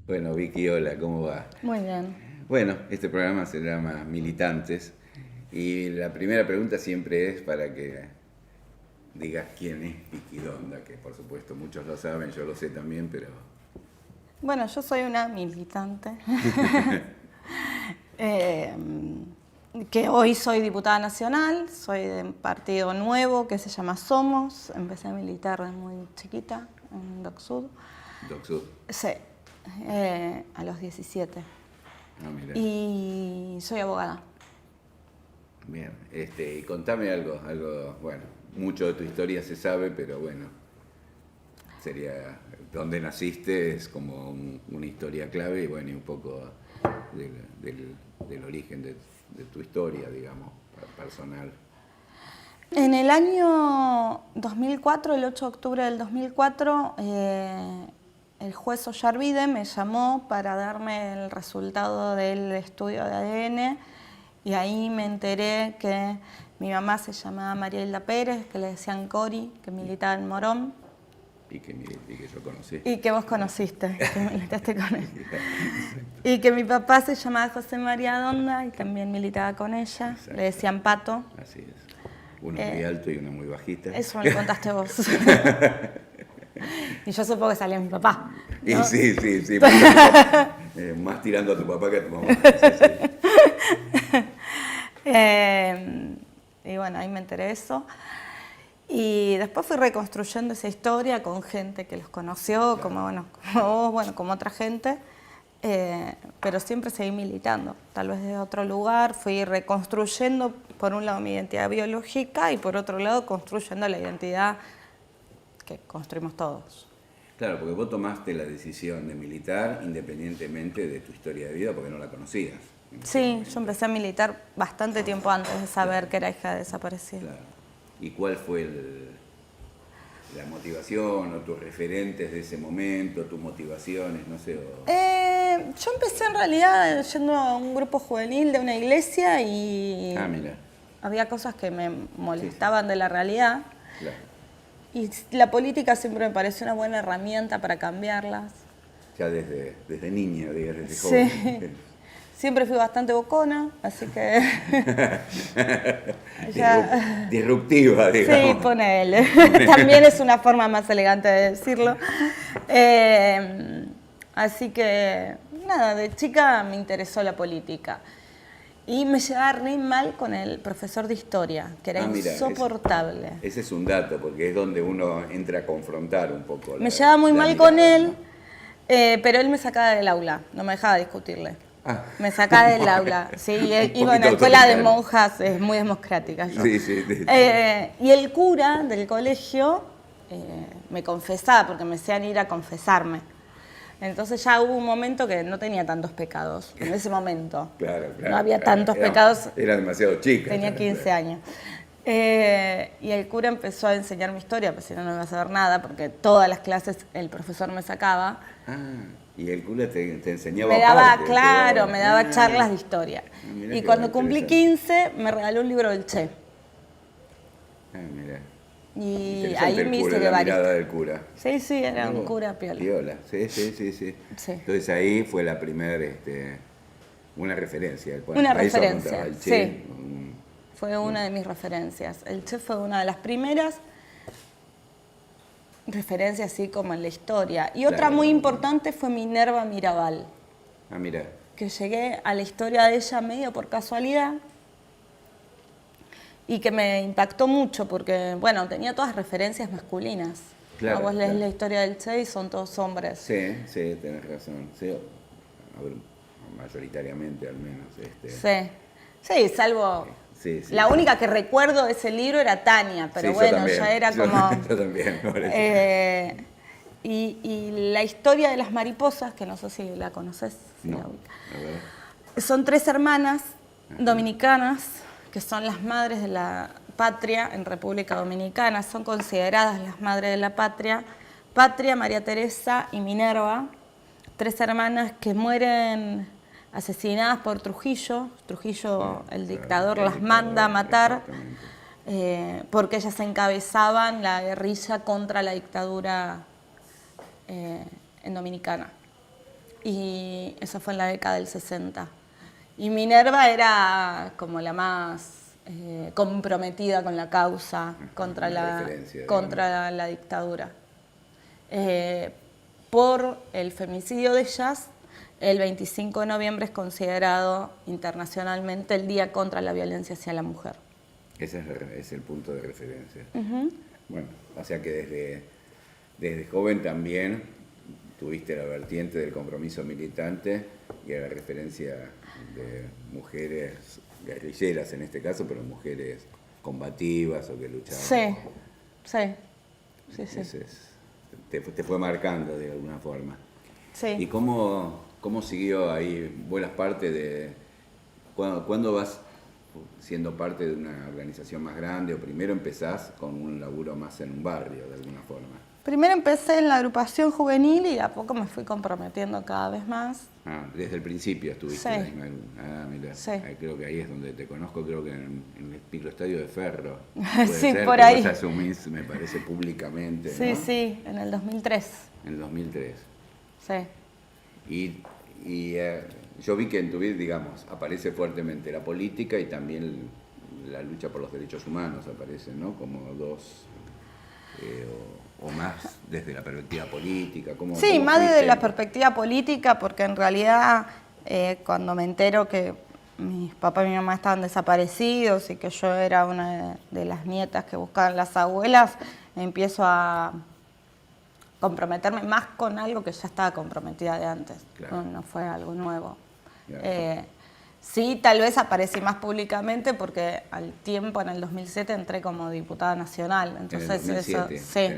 Bueno, Vicky, hola, ¿cómo va? Muy bien. Bueno, este programa se llama Militantes y la primera pregunta siempre es para que digas quién es Vicky Donda, que por supuesto muchos lo saben, yo lo sé también, pero... Bueno, yo soy una militante, eh, que hoy soy diputada nacional, soy de un partido nuevo que se llama Somos, empecé a militar de muy chiquita en Doc Sud. Doc Sud. Sí, a los 17. Ah, mira. Y soy abogada. Bien, y contame algo, bueno, mucho de tu historia se sabe, pero bueno, sería dónde naciste, es como una historia clave y bueno, y un poco del origen de tu historia, digamos, personal. En el año 2004, el 8 de octubre del 2004, el juez Ollarvide me llamó para darme el resultado del estudio de ADN y ahí me enteré que mi mamá se llamaba María Hilda Pérez, que le decían Cori, que militaba en Morón. Y que yo conocí. Y que vos conociste, que militaste con él. Y que mi papá se llamaba José María Donda y también militaba con ella. Exacto. Le decían Pato. Así es. Uno muy alto y uno muy bajita. Eso me lo contaste vos. Y yo supongo que salía mi papá, Y ¿no? sí. Más tirando a tu papá que a tu mamá. Sí. Y bueno, ahí me enteré de eso. Y después fui reconstruyendo esa historia con gente que los conoció, Claro. como vos, bueno, como otra gente. Pero siempre seguí militando, tal vez de otro lugar. Fui reconstruyendo, por un lado, mi identidad biológica y por otro lado, construyendo la identidad que construimos todos. Claro, porque vos tomaste la decisión de militar independientemente de tu historia de vida porque no la conocías. Sí, yo empecé a militar bastante tiempo antes de saber que era hija de desaparecida. Claro. ¿Y cuál fue la motivación o tus referentes de ese momento, tus motivaciones, no sé? Yo empecé en realidad yendo a un grupo juvenil de una iglesia y Ah, mira. había cosas que me molestaban de la realidad. Claro. Y la política siempre me pareció una buena herramienta para cambiarlas. Ya desde niña, desde Sí. joven. Siempre fui bastante bocona, así que... Disruptiva, digamos. Sí, ponele. También es una forma más elegante de decirlo. Así que, nada, de chica me interesó la política. Y me llevaba re mal con el profesor de historia, que era Mira, insoportable. ese es un dato, porque es donde uno entra a confrontar un poco. Me llevaba muy mal mirada, con él, ¿no? pero él me sacaba del aula, no me dejaba discutirle. Ah. Me sacaba del aula, sí, iba a una poquito escuela de autoritario. monjas muy democrática yo. Sí. Y el cura del colegio me confesaba, porque me hacían ir a confesarme. Entonces ya hubo un momento que no tenía tantos pecados, en ese momento. Claro. No había tantos pecados. Era demasiado chica. Tenía 15 años. Y el cura empezó a enseñarme historia, pues si no, no iba a saber nada, porque todas las clases el profesor me sacaba. Y el cura te enseñaba Me daba, aparte, claro, me daba charlas de historia. Mirá Y qué cuando cumplí interesante. 15, me regaló un libro del Che. Mira. Y Interesante ahí el me cura, hice la guevarista. mirada del cura. Sí, era un Luego, cura piola. Piola, sí. Sí. Entonces ahí fue la primera, una referencia. Una Para eso referencia, apuntaba el Che. sí. Fue una de mis referencias. El Che fue una de las primeras referencias, así como en la historia. Y otra Claro. muy importante fue Minerva Mirabal, Mira. que llegué a la historia de ella medio por casualidad y que me impactó mucho porque, bueno, tenía todas referencias masculinas. Claro, Vos lees claro. la historia del Che y son todos hombres. Sí, tenés razón. Sí, a ver, mayoritariamente al menos. Sí, salvo... Sí. La única que recuerdo de ese libro era Tania, pero Sí, yo bueno, también. ya era como... Yo también, me parece. Y la historia de las mariposas, que no sé si la conoces, si No, la ubicas. a ver. Son 3 hermanas dominicanas, que son las madres de la patria en República Dominicana, son consideradas las madres de la patria, Patria, María Teresa y Minerva, 3 hermanas que mueren asesinadas por Trujillo. Trujillo, el dictador, las manda a matar porque ellas encabezaban la guerrilla contra la dictadura en Dominicana. y eso fue en la década del 60. Y Minerva era como la más comprometida con la causa contra la dictadura. Por el femicidio de ellas, el 25 de noviembre es considerado internacionalmente el Día contra la Violencia hacia la Mujer. Ese es el punto de referencia. Bueno, o sea que desde joven también tuviste la vertiente del compromiso militante y a la referencia de mujeres guerrilleras en este caso, pero mujeres combativas o que luchaban. Sí. Te fue marcando de alguna forma. Sí. ¿Y cómo siguió ahí? ¿Vos eras parte de... ¿Cuándo vas siendo parte de una organización más grande o primero empezás con un laburo más en un barrio de alguna forma? Primero empecé en la agrupación juvenil y a poco me fui comprometiendo cada vez más. Desde el principio estuviste en la misma. Mira, sí. Creo que ahí es donde te conozco, creo que en el microestadio de Ferro. Sí, por ahí. Vos asumís, me parece, públicamente, Sí, ¿no? sí, en el 2003. En el 2003. Sí. Y yo vi que en tu vida, digamos, aparece fuertemente la política y también la lucha por los derechos humanos aparecen, ¿no? Como dos, o más desde la perspectiva política. Sí, más desde la perspectiva política, porque en realidad cuando me entero que mis papás y mi mamá estaban desaparecidos y que yo era una de las nietas que buscaban las abuelas, empiezo a comprometerme más con algo que ya estaba comprometida de antes. Claro. No fue algo nuevo. Claro. Sí, tal vez aparecí más públicamente porque al tiempo, en el 2007, entré como diputada nacional. Entonces, en el 2007, eso, sí.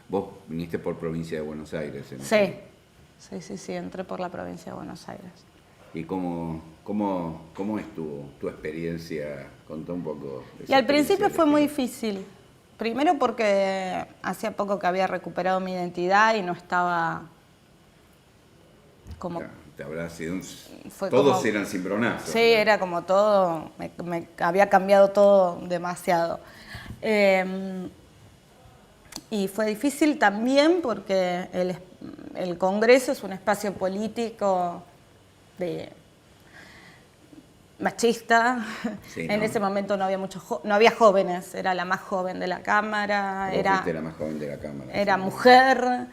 Vos viniste por provincia de Buenos Aires. Sí, entré por la provincia de Buenos Aires. ¿Y cómo es tu experiencia? Contá un poco. Y al principio fue muy difícil. Primero porque hacía poco que había recuperado mi identidad y no estaba como... Te habrá sido todos como, eran cimbronazos. Sí, ¿no? Era como todo, me había cambiado todo demasiado. Y fue difícil también porque el Congreso es un espacio político machista. Sí, en ese momento no había jóvenes, era la más joven de la Cámara. Fuiste la más joven de la Cámara. Era mujer.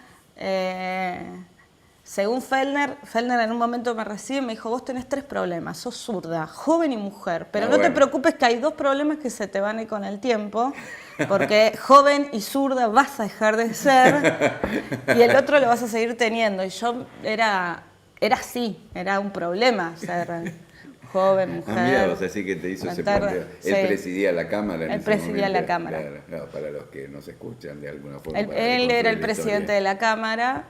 Según Fellner en un momento me recibe y me dijo: vos tenés 3 problemas, sos zurda, joven y mujer, pero no te preocupes que hay 2 problemas que se te van a ir con el tiempo, porque joven y zurda vas a dejar de ser y el otro lo vas a seguir teniendo. Y yo era así, era un problema ser joven, mujer. Mira, vos así que te hizo ese planteo. Él presidía la Cámara. Él presidía la Cámara. Claro, para los que nos escuchan de alguna forma. Él era el presidente de la Cámara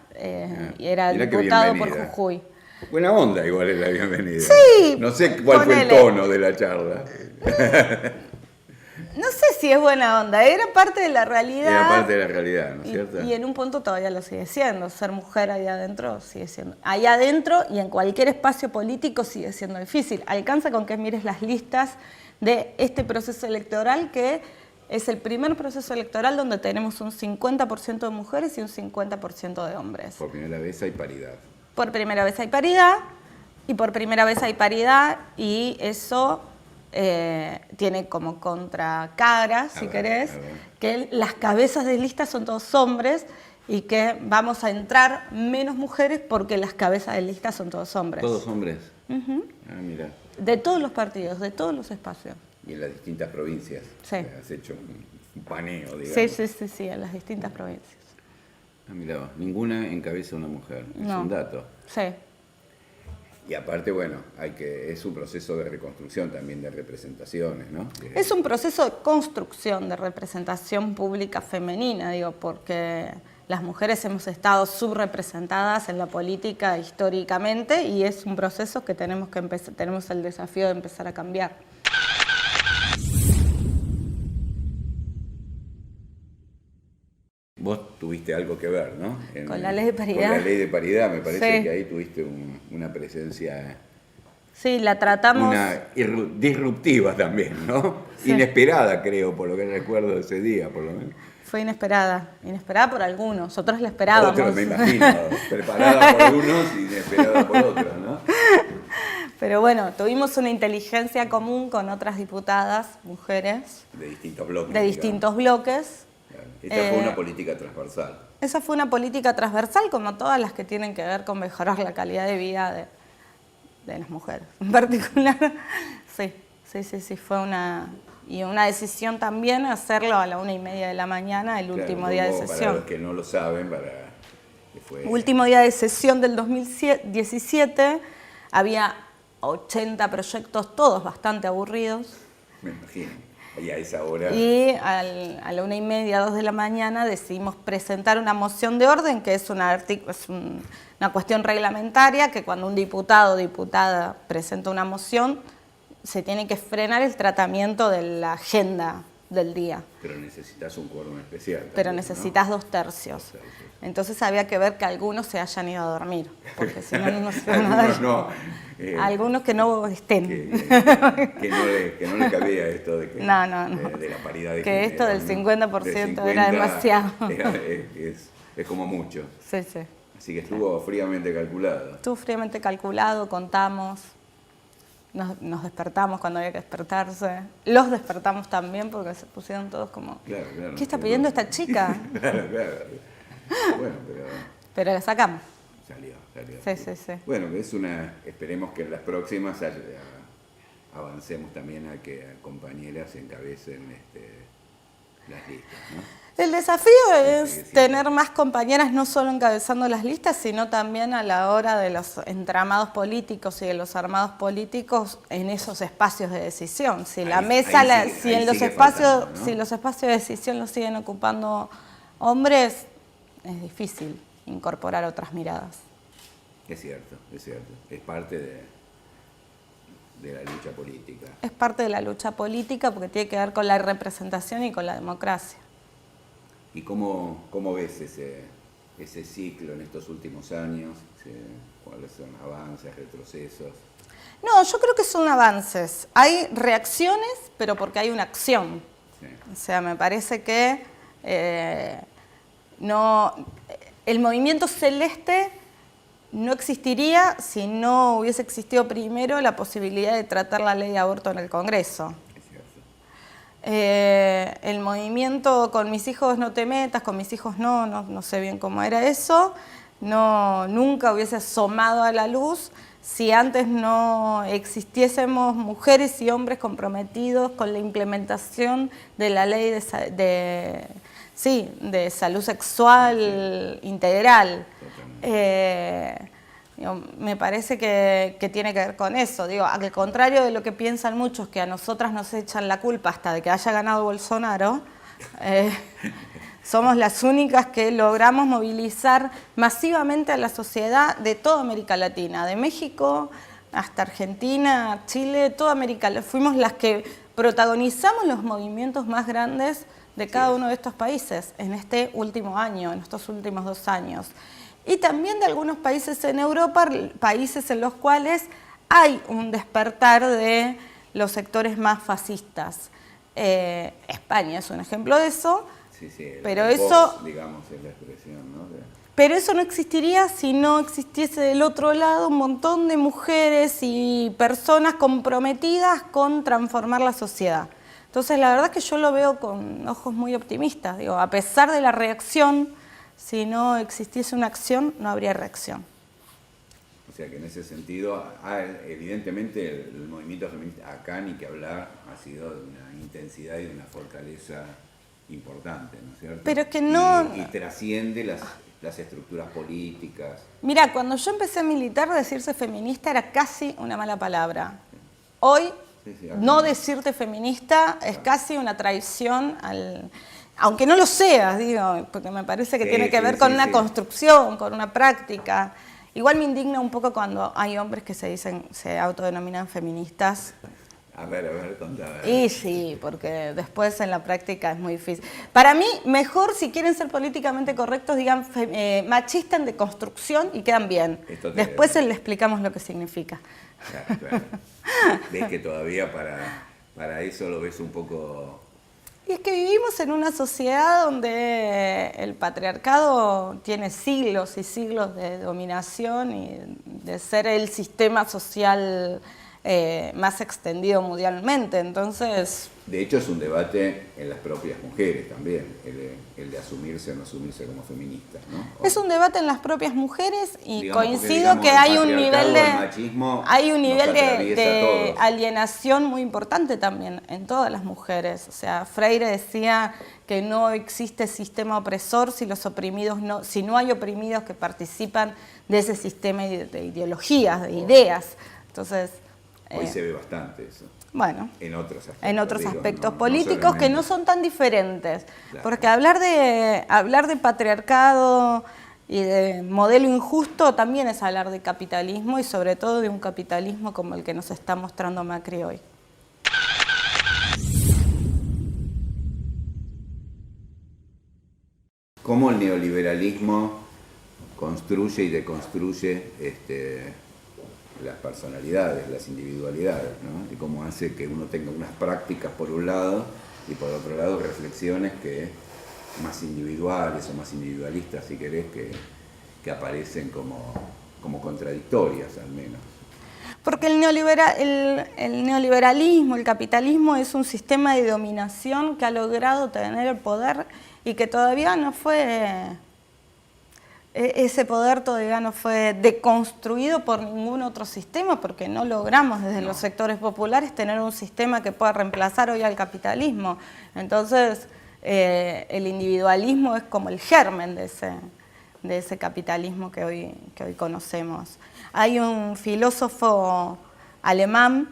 y era diputado por Jujuy. Buena onda igual es la bienvenida. Sí. No sé cuál fue el tono de la charla. No sé si es buena onda, era parte de la realidad. Era parte de la realidad, ¿no es cierto? Y en un punto todavía lo sigue siendo. Ser mujer ahí adentro sigue siendo. Ahí adentro y en cualquier espacio político sigue siendo difícil. Alcanza con que mires las listas de este proceso electoral, que es el primer proceso electoral donde tenemos un 50% de mujeres y un 50% de hombres. Por primera vez hay paridad. Por primera vez hay paridad, y eso... tiene como contracara, si querés, que las cabezas de lista son todos hombres y que vamos a entrar menos mujeres porque las cabezas de lista son todos hombres. ¿Todos hombres? Mira. De todos los partidos, de todos los espacios. Y en las distintas provincias. Sí. Has hecho un paneo, digamos. Sí, en las distintas provincias. Mira, ninguna encabeza una mujer. Es un dato. Sí. Y aparte, bueno, es un proceso de reconstrucción también de representaciones, ¿no? Es un proceso de construcción de representación pública femenina, digo, porque las mujeres hemos estado subrepresentadas en la política históricamente y es un proceso que tenemos el desafío de empezar a cambiar. Vos tuviste algo que ver, ¿no? Con la ley de paridad. Con la ley de paridad, me parece que ahí tuviste una presencia... Sí, la tratamos... disruptiva también, ¿no? Sí. Inesperada, creo, por lo que recuerdo de ese día, por lo menos. Fue inesperada por algunos, otros la esperábamos. Otros, me imagino, preparada por unos, esperada por otros, ¿no? Pero bueno, tuvimos una inteligencia común con otras diputadas, mujeres, De distintos bloques. de distintos bloques. Claro. Esta fue una política transversal. Esa fue una política transversal, como todas las que tienen que ver con mejorar la calidad de vida de las mujeres. En particular, sí, fue una decisión también hacerlo a la 1:30 de la mañana, el último día de sesión. Para los que no lo saben, Último día de sesión del 2017, había 80 proyectos, todos bastante aburridos. Me imagino. Y a esa hora... Y a la 1:30, 2 de la mañana decidimos presentar una moción de orden, que es una cuestión reglamentaria, que cuando un diputado o diputada presenta una moción, se tiene que frenar el tratamiento de la agenda del día. Pero necesitas un quórum especial. También, pero necesitas, ¿no? 2/3. Entonces había que ver que algunos se hayan ido a dormir, porque si no, no se van a dar. Algunos que no estén. Que no le cabía esto de, de la paridad de que género, esto del 50%, de 50 era demasiado. Es como mucho. Sí. Así que estuvo fríamente calculado. Estuvo fríamente calculado, contamos. Nos despertamos cuando había que despertarse. Los despertamos también porque se pusieron todos como... Claro, ¿Qué está pidiendo esta chica? Claro. Bueno, pero la sacamos. Salió. Sí. Bueno, esperemos que en las próximas avancemos también a que compañeras encabecen las listas, ¿no? El desafío es tener más compañeras no solo encabezando las listas, sino también a la hora de los entramados políticos y de los armados políticos en esos espacios de decisión. Si los espacios de decisión los siguen ocupando hombres, es difícil incorporar otras miradas. Es cierto. Es parte de la lucha política. Es parte de la lucha política porque tiene que ver con la representación y con la democracia. ¿Y cómo ves ese ciclo en estos últimos años? ¿Cuáles son avances, retrocesos? No, yo creo que son avances. Hay reacciones, pero porque hay una acción. Sí. O sea, me parece que el movimiento celeste no existiría si no hubiese existido primero la posibilidad de tratar la ley de aborto en el Congreso. El movimiento con mis hijos no te metas, con mis hijos no sé bien cómo era eso, nunca hubiese asomado a la luz si antes no existiésemos mujeres y hombres comprometidos con la implementación de la ley de salud sexual integral. Me parece que tiene que ver con eso. Al contrario de lo que piensan muchos, que a nosotras nos echan la culpa hasta de que haya ganado Bolsonaro, somos las únicas que logramos movilizar masivamente a la sociedad de toda América Latina, de México hasta Argentina, Chile, toda América. Fuimos las que protagonizamos los movimientos más grandes de cada uno de estos países en este último año, en estos últimos 2 años. Y también de algunos países en Europa, países en los cuales hay un despertar de los sectores más fascistas. España es un ejemplo de eso, pero eso, digamos, es la expresión, ¿no? Pero eso no existiría si no existiese del otro lado un montón de mujeres y personas comprometidas con transformar la sociedad. Entonces, la verdad es que yo lo veo con ojos muy optimistas. A pesar de la reacción, si no existiese una acción, no habría reacción. O sea que en ese sentido, evidentemente el movimiento feminista, acá ni que hablar, ha sido de una intensidad y de una fortaleza importante, ¿no es cierto? Pero que no... Y trasciende las estructuras políticas. Mira, cuando yo empecé a militar, decirse feminista era casi una mala palabra. Hoy, no decirte feminista es casi una traición al... Aunque no lo seas, porque me parece que tiene que ver con una construcción, con una práctica. Igual me indigna un poco cuando hay hombres que se autodenominan feministas. A ver, contá. Y sí, porque después en la práctica es muy difícil. Para mí, mejor si quieren ser políticamente correctos, digan machista en deconstrucción y quedan bien. Después le explicamos lo que significa. Claro. Ves que todavía para eso lo ves un poco Y es que vivimos en una sociedad donde el patriarcado tiene siglos y siglos de dominación y de ser el sistema social más extendido mundialmente. Entonces, de hecho, es un debate en las propias mujeres también, el de asumirse o no asumirse como feministas, ¿no? es un debate en las propias mujeres y Digamos, coincido porque, que hay un nivel de de alienación muy importante también en todas las mujeres. O sea, Freire decía que no existe sistema opresor si si no hay oprimidos que participan de ese sistema de ideologías, de ideas. Entonces, hoy se ve bastante eso. Bueno, en otros aspectos políticos que no son tan diferentes, claro. Porque hablar de patriarcado y de modelo injusto también es hablar de capitalismo y sobre todo de un capitalismo como el que nos está mostrando Macri hoy. ¿Cómo el neoliberalismo construye y deconstruye las personalidades, las individualidades, ¿no? Y cómo hace que uno tenga unas prácticas por un lado y por otro lado reflexiones que más individuales o más individualistas, si querés, que aparecen como contradictorias al menos. Porque el neoliberalismo, el capitalismo es un sistema de dominación que ha logrado tener el poder y que todavía no fue... Ese poder todavía no fue deconstruido por ningún otro sistema porque no logramos desde los sectores populares tener un sistema que pueda reemplazar hoy al capitalismo. Entonces, el individualismo es como el germen de ese capitalismo que hoy conocemos. Hay un filósofo alemán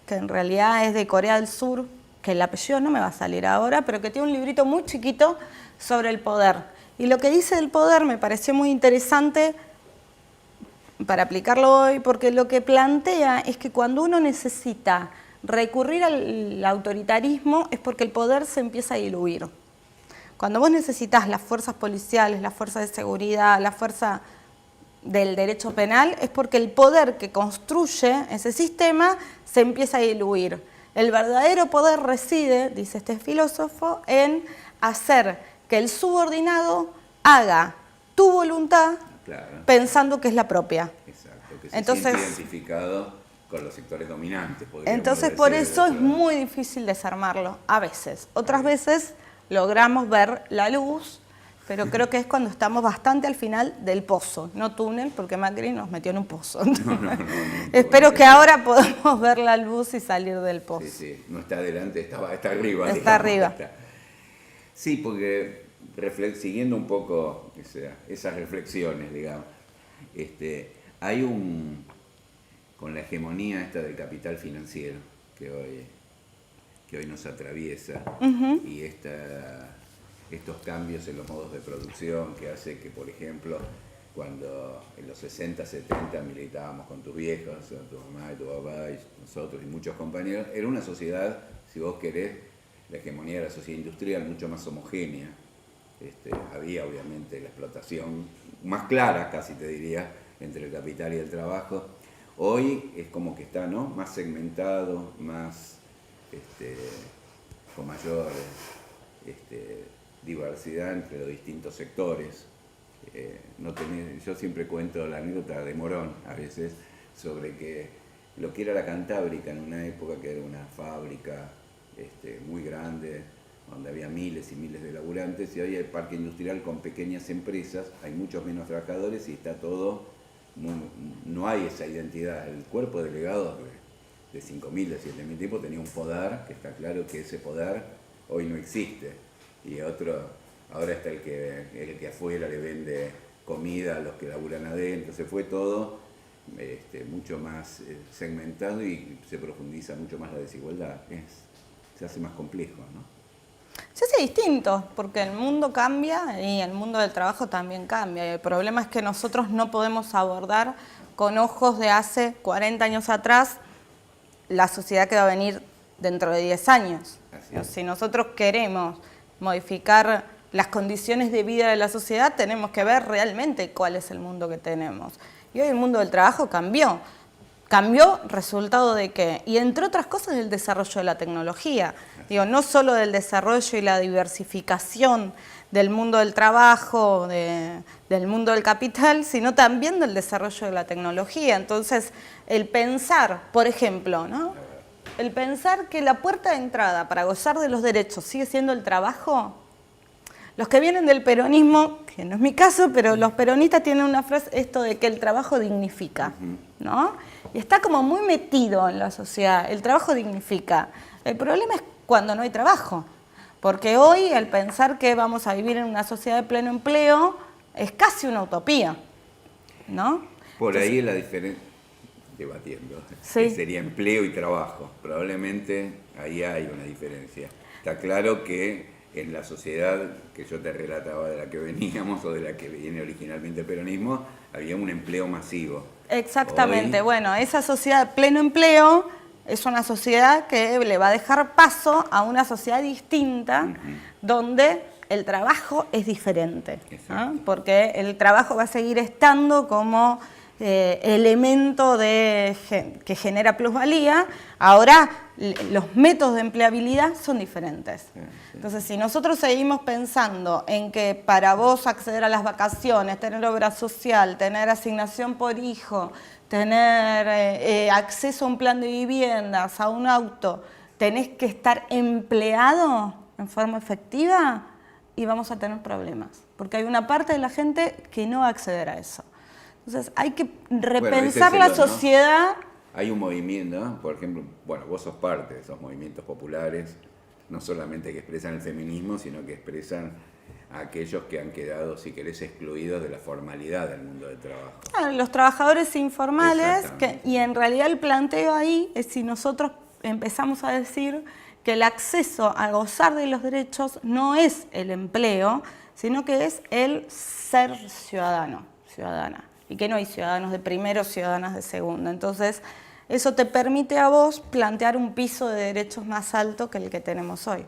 que en realidad es de Corea del Sur, que el apellido no me va a salir ahora, pero que tiene un librito muy chiquito sobre el poder. Y lo que dice del poder me pareció muy interesante para aplicarlo hoy, porque lo que plantea es que cuando uno necesita recurrir al autoritarismo es porque el poder se empieza a diluir. Cuando vos necesitas las fuerzas policiales, las fuerzas de seguridad, la fuerza del derecho penal, es porque el poder que construye ese sistema se empieza a diluir. El verdadero poder reside, dice este filósofo, en hacer que el subordinado haga tu voluntad pensando que es la propia. Exacto, que se siente identificado con los sectores dominantes. Entonces por eso es muy difícil desarmarlo, a veces. Otras veces logramos ver la luz, pero creo que es cuando estamos bastante al final del pozo, no túnel, porque Macri nos metió en un pozo. No, Espero que ahora podamos ver la luz y salir del pozo. Sí, no está adelante, está arriba. Está arriba. Sí, porque siguiendo un poco esas reflexiones, digamos, hay con la hegemonía esta del capital financiero que hoy nos atraviesa y estos cambios en los modos de producción que hace que, por ejemplo, cuando en los 60, 70 militábamos con tus viejos, tu mamá y tu papá y nosotros y muchos compañeros, era una sociedad, si vos querés, la hegemonía de la sociedad industrial mucho más homogénea. Había obviamente la explotación más clara, casi te diría, entre el capital y el trabajo. Hoy es como que está, ¿no?, más segmentado, más con mayor diversidad entre los distintos sectores. Yo siempre cuento la anécdota de Morón a veces sobre que lo que era la Cantábrica en una época que era una fábrica muy grande, donde había miles y miles de laburantes, y hoy hay parque industrial con pequeñas empresas, hay muchos menos trabajadores y está todo, no hay esa identidad. El cuerpo de delegados de 5.000, de 7.000 tipos tenía un poder, que está claro que ese poder hoy no existe, y ahora está el que afuera le vende comida a los que laburan adentro. Se fue todo mucho más segmentado y se profundiza mucho más la desigualdad. Se hace más complejo, ¿no? Se hace distinto, porque el mundo cambia y el mundo del trabajo también cambia. Y el problema es que nosotros no podemos abordar con ojos de hace 40 años atrás la sociedad que va a venir dentro de 10 años. Si nosotros queremos modificar las condiciones de vida de la sociedad, tenemos que ver realmente cuál es el mundo que tenemos. Y hoy el mundo del trabajo cambió. ¿Cambió resultado de qué? Y entre otras cosas del desarrollo de la tecnología. Digo, no solo del desarrollo y la diversificación del mundo del trabajo, del mundo del capital, sino también del desarrollo de la tecnología. Entonces, el pensar, por ejemplo, ¿no? El pensar que la puerta de entrada para gozar de los derechos sigue siendo el trabajo. Los que vienen del peronismo, que no es mi caso, pero los peronistas tienen una frase, esto de que el trabajo dignifica, ¿no? Y está como muy metido en la sociedad, el trabajo dignifica. El problema es cuando no hay trabajo, porque hoy el pensar que vamos a vivir en una sociedad de pleno empleo es casi una utopía, ¿no? Por ahí es la diferencia, debatiendo, Sí. sería empleo y trabajo. Probablemente ahí hay una diferencia. Está claro que en la sociedad que yo te relataba de la que veníamos o de la que viene originalmente el peronismo, había un empleo masivo. Exactamente, Hoy, bueno, esa sociedad de pleno empleo es una sociedad que le va a dejar paso a una sociedad distinta, donde el trabajo es diferente, ¿no? Porque el trabajo va a seguir estando como elemento que genera plusvalía. Ahora los métodos de empleabilidad son diferentes. Entonces, si nosotros seguimos pensando en que para vos acceder a las vacaciones, tener obra social, tener asignación por hijo, tener acceso a un plan de viviendas, a un auto, tenés que estar empleado en forma efectiva, y vamos a tener problemas, porque hay una parte de la gente que no va a acceder a eso. Entonces hay que repensar la sociedad. ¿No? Hay un movimiento, ¿no? Por ejemplo, bueno, vos sos parte de esos movimientos populares, no solamente que expresan el feminismo, sino que expresan a aquellos que han quedado, si querés, excluidos de la formalidad del mundo del trabajo. Claro, los trabajadores informales, y en realidad el planteo ahí es si nosotros empezamos a decir que el acceso a gozar de los derechos no es el empleo, sino que es el ser ciudadano, ciudadana. Y que no hay ciudadanos de primero, ciudadanas de segundo. Entonces, eso te permite a vos plantear un piso de derechos más alto que el que tenemos hoy.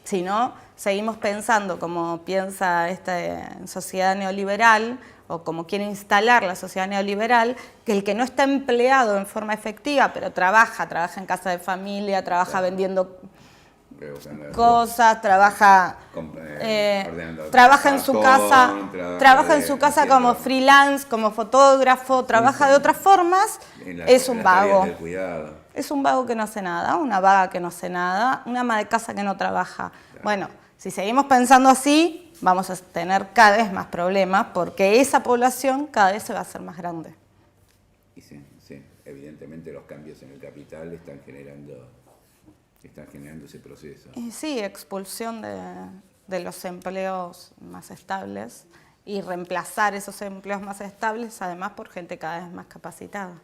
Si no, seguimos pensando como piensa esta sociedad neoliberal, o como quiere instalar la sociedad neoliberal, que el que no está empleado en forma efectiva, pero trabaja en casa de familia, trabaja vendiendo cosas, trabaja en su casa, trabaja en su casa como freelance, como fotógrafo, trabaja de otras formas, es un vago. Es un vago que no hace nada, una vaga que no hace nada, una ama de casa que no trabaja. Bueno, si seguimos pensando así, vamos a tener cada vez más problemas, porque esa población cada vez se va a hacer más grande. Y sí, evidentemente los cambios en el capital están generando ese proceso. Y sí, expulsión de los empleos más estables y reemplazar esos empleos más estables, además por gente cada vez más capacitada.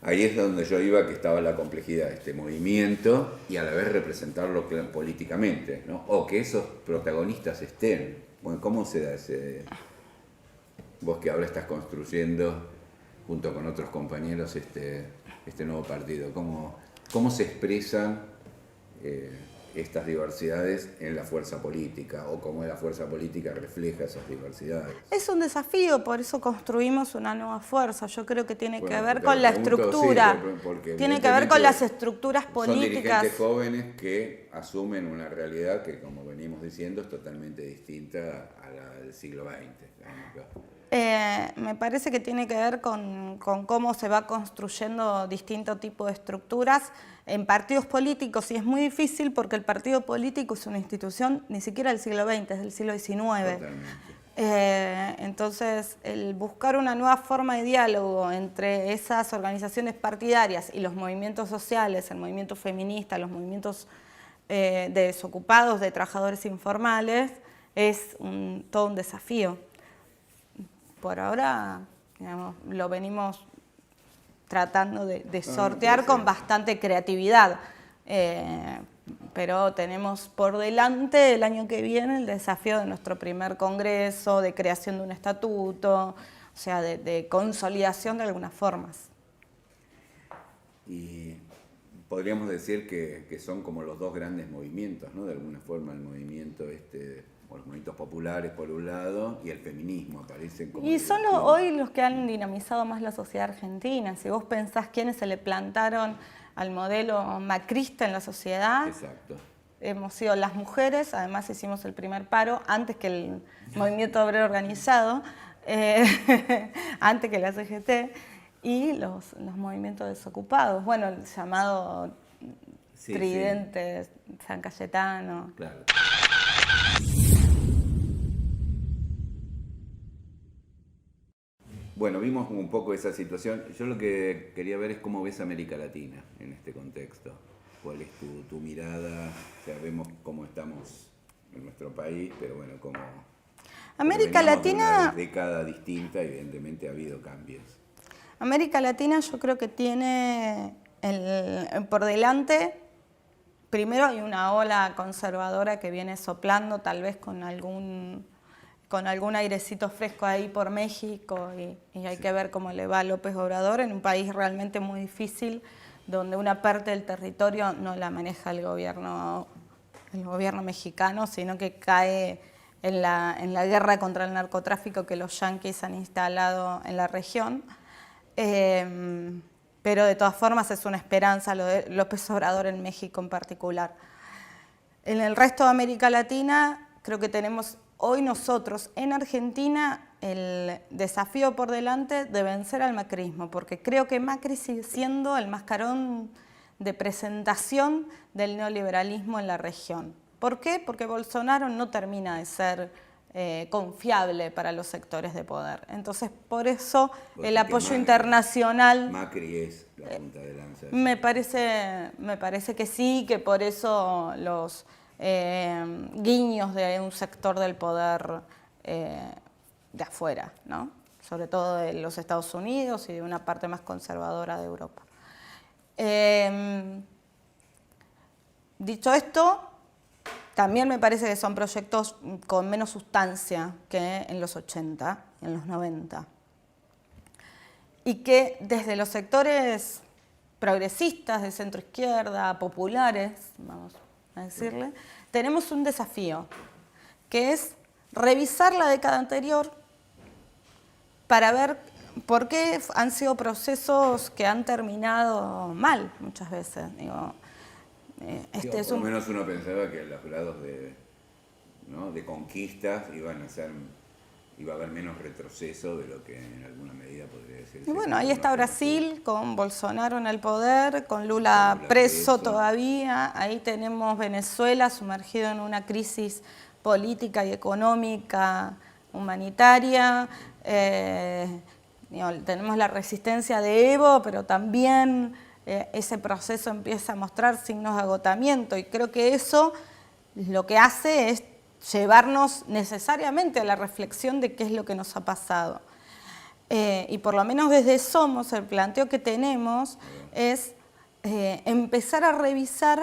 Ahí es donde yo iba, que estaba la complejidad de este movimiento y a la vez representarlo políticamente, ¿no? O que esos protagonistas estén. Bueno, ¿cómo se da ese...? Vos que ahora estás construyendo junto con otros compañeros este nuevo partido, ¿cómo se expresan estas diversidades en la fuerza política, o cómo la fuerza política refleja esas diversidades? Es un desafío, por eso construimos una nueva fuerza. Yo creo que tiene que ver con la estructura, tiene que ver con las estructuras políticas. Son dirigentes jóvenes que asumen una realidad que, como venimos diciendo, es totalmente distinta a la del siglo XX. Me parece que tiene que ver con cómo se va construyendo distinto tipo de estructuras en partidos políticos, y es muy difícil porque el partido político es una institución ni siquiera del siglo XX, es del siglo XIX. Entonces, el buscar una nueva forma de diálogo entre esas organizaciones partidarias y los movimientos sociales, el movimiento feminista, los movimientos de desocupados, de trabajadores informales, es todo un desafío. Por ahora, digamos, lo venimos tratando de sortear con bastante creatividad, pero tenemos por delante el año que viene el desafío de nuestro primer congreso, de creación de un estatuto, o sea, de consolidación de algunas formas. Y podríamos decir que son como los dos grandes movimientos, ¿no? De alguna forma el movimiento o los movimientos populares por un lado y el feminismo aparecen como... Y son hoy los que han dinamizado más la sociedad argentina. Si vos pensás quiénes se le plantaron al modelo macrista en la sociedad, Exacto. hemos sido las mujeres, además hicimos el primer paro antes que el movimiento obrero organizado, antes que la CGT, y los movimientos desocupados. Bueno, el llamado Tridente, San Cayetano. Claro. Bueno, vimos un poco esa situación. Yo lo que quería ver es cómo ves América Latina en este contexto. ¿Cuál es tu mirada? Sabemos cómo estamos en nuestro país, pero bueno, cómo... América Latina... De una década distinta, evidentemente ha habido cambios. América Latina yo creo que tiene por delante, primero hay una ola conservadora que viene soplando, tal vez con algún airecito fresco ahí por México y hay que ver cómo le va a López Obrador en un país realmente muy difícil, donde una parte del territorio no la maneja el gobierno mexicano, sino que cae en la guerra contra el narcotráfico que los yanquis han instalado en la región. Pero de todas formas es una esperanza lo de López Obrador en México en particular. En el resto de América Latina creo que tenemos hoy nosotros en Argentina el desafío por delante de vencer al macrismo, porque creo que Macri sigue siendo el mascarón de presentación del neoliberalismo en la región. ¿Por qué? Porque Bolsonaro no termina de ser confiable para los sectores de poder. Entonces, por eso el apoyo internacional... Macri es la punta de lanza. Me parece que sí, que por eso los guiños de un sector del poder de afuera, ¿no? Sobre todo de los Estados Unidos y de una parte más conservadora de Europa. Dicho esto, también me parece que son proyectos con menos sustancia que en los 80, en los 90. Y que desde los sectores progresistas, de centro izquierda, populares, vamos a decirle, tenemos un desafío, que es revisar la década anterior para ver por qué han sido procesos que han terminado mal muchas veces. Digo, por lo menos uno pensaba que los grados de conquistas iba a haber menos retroceso de lo que en alguna medida podría decirse. Y bueno, ahí está Brasil con Bolsonaro en el poder, con Lula preso todavía. Ahí tenemos Venezuela sumergido en una crisis política y económica humanitaria. Tenemos la resistencia de Evo, pero también ese proceso empieza a mostrar signos de agotamiento y creo que eso lo que hace es llevarnos necesariamente a la reflexión de qué es lo que nos ha pasado. Y por lo menos desde Somos, el planteo que tenemos es empezar a revisar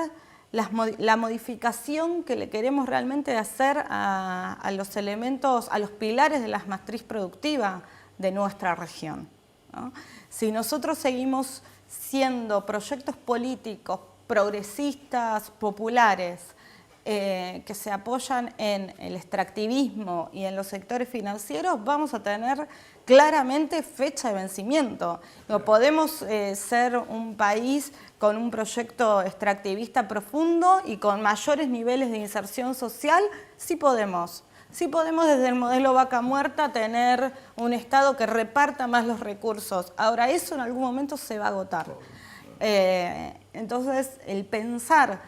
la modificación que le queremos realmente hacer a los elementos, a los pilares de la matriz productiva de nuestra región, ¿no? Si nosotros seguimos siendo proyectos políticos progresistas, populares, que se apoyan en el extractivismo y en los sectores financieros, vamos a tener claramente fecha de vencimiento. Podemos ser un país con un proyecto extractivista profundo y con mayores niveles de inserción social, sí podemos. Sí podemos desde el modelo vaca muerta tener un Estado que reparta más los recursos. Ahora eso en algún momento se va a agotar. Entonces el pensar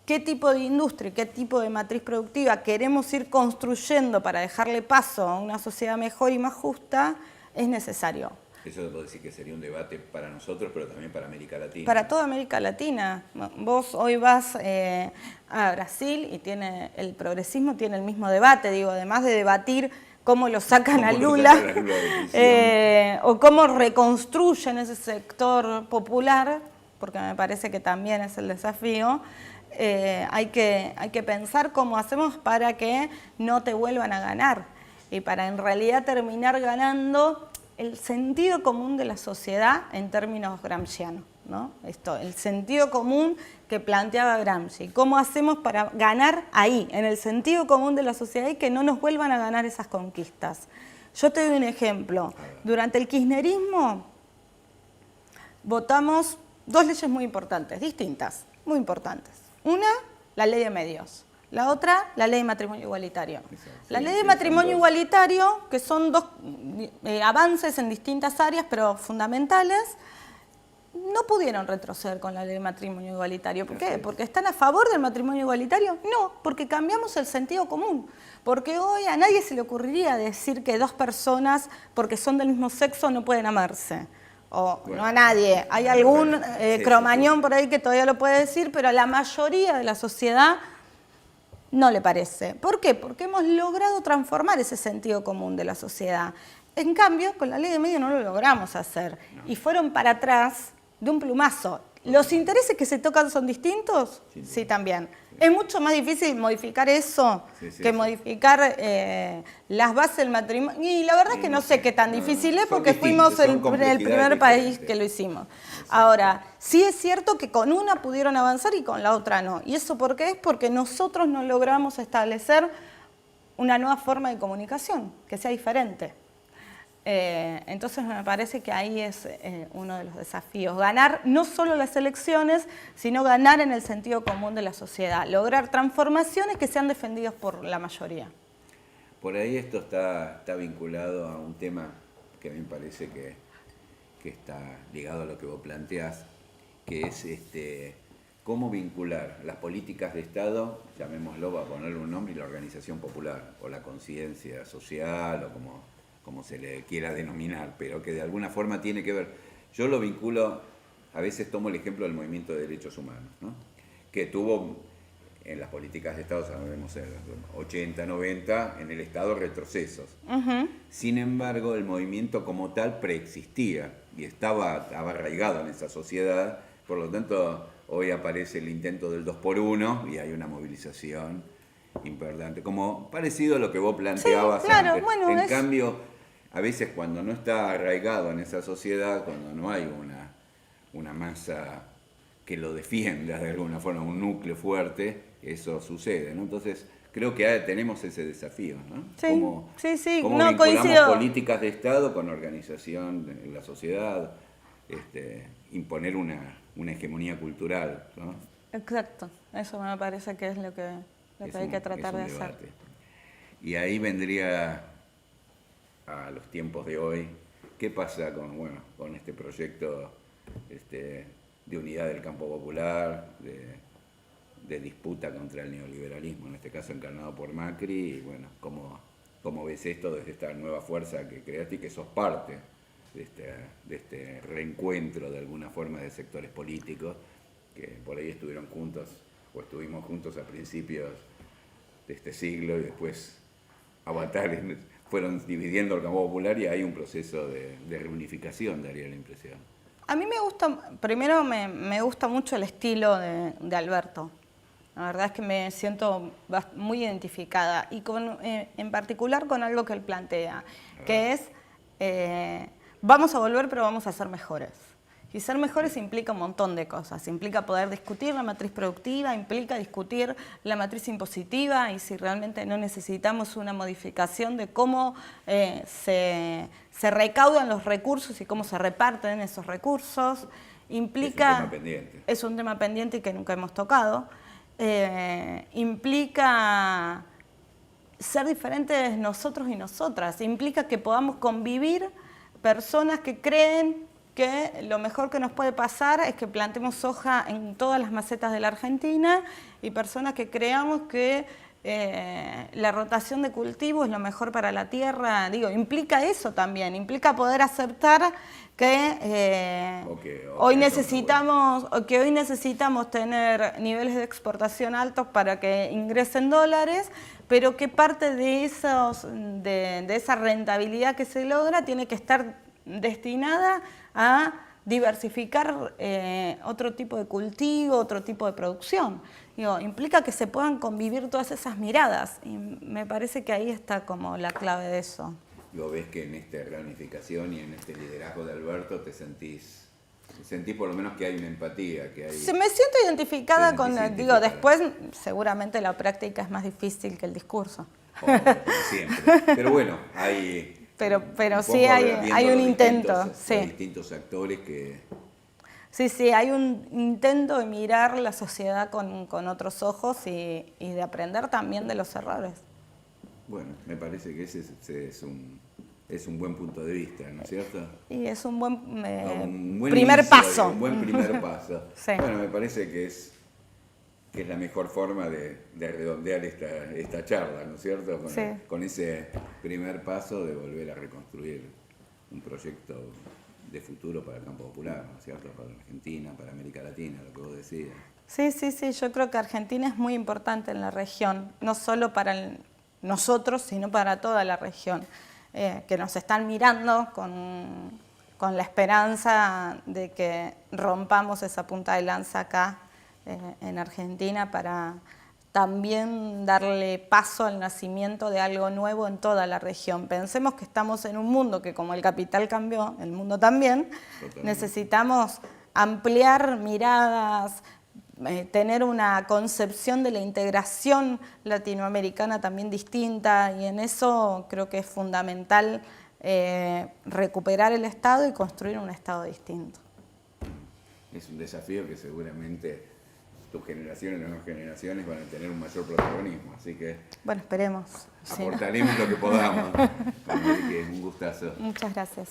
qué tipo de industria, qué tipo de matriz productiva queremos ir construyendo para dejarle paso a una sociedad mejor y más justa es necesario. Eso puedo decir que sería un debate para nosotros, pero también para América Latina. Para toda América Latina. Vos hoy vas a Brasil y el progresismo tiene el mismo debate, digo, además de debatir cómo lo sacan a Lula, o cómo reconstruyen ese sector popular, porque me parece que también es el desafío. Hay que pensar cómo hacemos para que no te vuelvan a ganar y para en realidad terminar ganando el sentido común de la sociedad en términos gramscianos, ¿no? Esto, el sentido común que planteaba Gramsci. ¿Cómo hacemos para ganar ahí, en el sentido común de la sociedad y que no nos vuelvan a ganar esas conquistas? Yo te doy un ejemplo. Durante el kirchnerismo votamos 2 leyes muy importantes, distintas, muy importantes. Una, la ley de medios. La otra, la ley de matrimonio igualitario. La ley de matrimonio igualitario, que son 2 avances en distintas áreas, pero fundamentales, no pudieron retroceder con la ley de matrimonio igualitario. ¿Por qué? ¿Porque están a favor del matrimonio igualitario? No, porque cambiamos el sentido común. Porque hoy a nadie se le ocurriría decir que 2 personas, porque son del mismo sexo, no pueden amarse. O bueno, no a nadie. Hay algún cromañón por ahí que todavía lo puede decir, pero a la mayoría de la sociedad no le parece. ¿Por qué? Porque hemos logrado transformar ese sentido común de la sociedad. En cambio, con la ley de medios no lo logramos hacer. Y fueron para atrás de un plumazo. ¿Los intereses que se tocan son distintos? Sí, también. Es mucho más difícil modificar eso que modificar las bases del matrimonio. Y la verdad es que no sé qué tan difícil es porque fuimos el primer país que lo hicimos. Ahora, sí es cierto que con una pudieron avanzar y con la otra no. ¿Y eso por qué es? Porque nosotros no logramos establecer una nueva forma de comunicación que sea diferente. Entonces me parece que ahí es uno de los desafíos. Ganar no solo las elecciones, sino ganar en el sentido común de la sociedad. Lograr transformaciones que sean defendidas por la mayoría. Por ahí esto está vinculado a un tema que a mí me parece que está ligado a lo que vos planteás, que es cómo vincular las políticas de Estado, llamémoslo, para ponerle un nombre, y la organización popular, o la conciencia social, o como se le quiera denominar, pero que de alguna forma tiene que ver. Yo lo vinculo, a veces tomo el ejemplo del movimiento de derechos humanos, ¿no? Que tuvo en las políticas de Estado, sabemos, en los 80, 90, en el Estado retrocesos. Sin embargo, el movimiento como tal preexistía y estaba arraigado en esa sociedad, por lo tanto, hoy aparece el intento del 2x1 y hay una movilización importante, como parecido a lo que vos planteabas antes. Bueno, en cambio, a veces cuando no está arraigado en esa sociedad, cuando no hay una masa que lo defienda de alguna forma, un núcleo fuerte, eso sucede, ¿no? Entonces, creo que tenemos ese desafío, ¿no? Sí, ¿Cómo no, vinculamos coincido. Políticas de Estado con organización en la sociedad, imponer una hegemonía cultural, ¿no? Exacto, eso me parece que es lo que hay que tratar de hacer. Y ahí vendría a los tiempos de hoy, ¿qué pasa con este proyecto de unidad del campo popular, de disputa contra el neoliberalismo, en este caso encarnado por Macri? Y bueno, ¿cómo ves esto desde esta nueva fuerza que creaste y que sos parte de este reencuentro de alguna forma de sectores políticos que por ahí estuvieron juntos o estuvimos juntos a principios de este siglo y después avatares fueron dividiendo el campo popular y hay un proceso de reunificación, daría la impresión? A mí me gusta, primero me gusta mucho el estilo de Alberto. La verdad es que me siento muy identificada y en particular con algo que él plantea, que es vamos a volver pero vamos a ser mejores. Y ser mejores implica un montón de cosas. Implica poder discutir la matriz productiva, implica discutir la matriz impositiva y si realmente no necesitamos una modificación de cómo se recaudan los recursos y cómo se reparten esos recursos. Implica, es un tema pendiente. Es un tema pendiente y que nunca hemos tocado. Implica ser diferentes nosotros y nosotras. Implica que podamos convivir personas que creen que lo mejor que nos puede pasar es que plantemos soja en todas las macetas de la Argentina y personas que creamos que la rotación de cultivo es lo mejor para la tierra. Digo, implica eso también, implica poder aceptar que hoy necesitamos tener niveles de exportación altos para que ingresen dólares, pero que parte de esa rentabilidad que se logra tiene que estar destinada a diversificar otro tipo de cultivo, otro tipo de producción. Digo, implica que se puedan convivir todas esas miradas y me parece que ahí está como la clave de eso. ¿Lo ves que en esta reunificación y en este liderazgo de Alberto te sentís sentís por lo menos que hay una empatía, que hay... Sí, me siento identificada Te con, sentís digo, identificada. después seguramente la práctica es más difícil que el discurso. Como siempre. Pero bueno, hay... Pero un sí poco hay viendo un los intento, distintos- sí. los distintos actores que... Sí, hay un intento de mirar la sociedad con otros ojos y de aprender también de los errores. Bueno, me parece que ese es un buen punto de vista, ¿no es cierto? Y es un buen, Un buen primer inicio, paso. un buen primer paso. Sí. Bueno, me parece que es la mejor forma de redondear esta charla, ¿no es cierto? Sí. Con ese primer paso de volver a reconstruir un proyecto de futuro para el campo popular, ¿no es cierto? Para Argentina, para América Latina, lo que vos decías. Sí, yo creo que Argentina es muy importante en la región, no solo para nosotros, sino para toda la región, que nos están mirando con la esperanza de que rompamos esa punta de lanza acá en Argentina para también darle paso al nacimiento de algo nuevo en toda la región. Pensemos que estamos en un mundo que, como el capital cambió, el mundo también. Totalmente. Necesitamos ampliar miradas, tener una concepción de la integración latinoamericana también distinta, y en eso creo que es fundamental recuperar el Estado y construir un Estado distinto. Es un desafío que seguramente tus generaciones y las nuevas generaciones van a tener un mayor protagonismo, así que Bueno, esperemos. Sí, ¿no? aportaremos lo que podamos. Con Enrique, un gustazo. Muchas gracias.